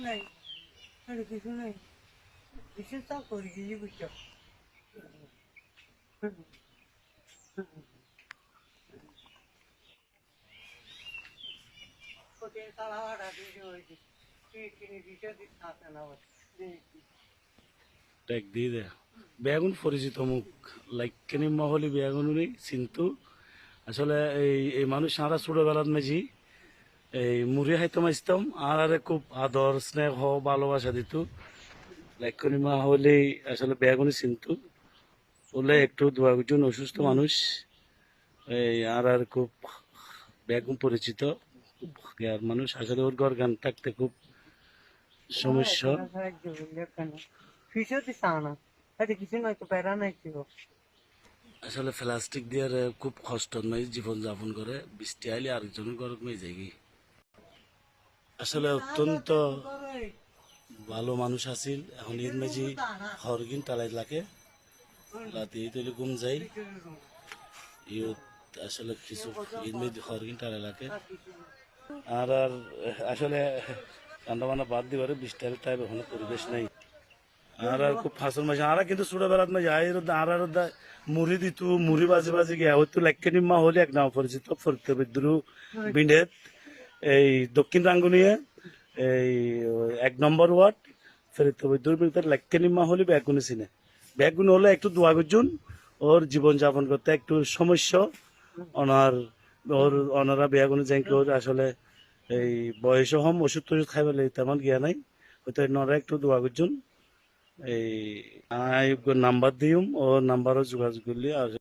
নাই আর কিছু নাই বিশেষ তা করি গিয়ে বুঝছো কোথায় তালা হারা দিয়ে হয়েছে কিনে দিতে থাকে না ট্যাগ দিয়ে দেয় বেগুন পরিচিত মুখ লাইকেনি মহলি বেগুনি কিন্তু আসলে এই মানুষ সারা ছোটবেলার মেঝি এই মুড়ি খাইতে মাইতাম আর আরে খুব আদর স্নেহ ভালোবাসা দিত লাইকেনি মহলি আসলে বেগুনি কিন্তু বলে একটু দু একজন অসুস্থ মানুষ এই আর খুব বেগুন পরিচিত খুব জ্ঞার মানুষ আসলে ওর ঘর গান থাকতে খুব সমস্যা ফিসও দিস না এটা কিছু নয় তো প্যারা নাই ছিল আসলে প্লাস্টিক দিয়ে খুব কষ্ট নয় জীবন যাপন করে বৃষ্টি আইলে আরেকজনের ঘর মেয়ে যাই আসলে অত্যন্ত ভালো মানুষ আছিল এখন ঈদ মেজি হরগিন টালাই লাগে রাতে তৈরি ঘুম যাই ইয়ত আসলে কিছু ঈদ মেজি হরগিন টালাই লাগে আর আর আসলে রান্না বান্না বাদ দিবারে বৃষ্টি টাইপ ওখানে পরিবেশ নাই আর আর খুব ফাঁসল মাসে আর কিন্তু ছোটবেলাত মাঝে আর মুড়ি দিত মুড়ি বাজে বাজে গিয়া হয়তো লাইকেনি মা হলে এক নাম পরিচিত ফরিদ বিদ্রু বিন্ডেত এই দক্ষিণ রাঙ্গুনিয়া এই 1 নম্বর ওয়ার্ড ফরিদ বিদ্রুর ভিতরে লাইকেনি মা হলে ব্যাগুনি চিনে ব্যাগুনি হলে একটু দোয়া করছুন ওর জীবন যাপন করতে একটু সমস্যা ওনার ওনারা বেগুনি যাই ওর আসলে এই বয়স হম ওষুধ টষুধ খাইবে তেমন গিয়া নাই হয়তো ওনারা একটু দোয়া করছুন এই নাম্বার দিম ও নাম্বারও যোগাযোগ করলে আর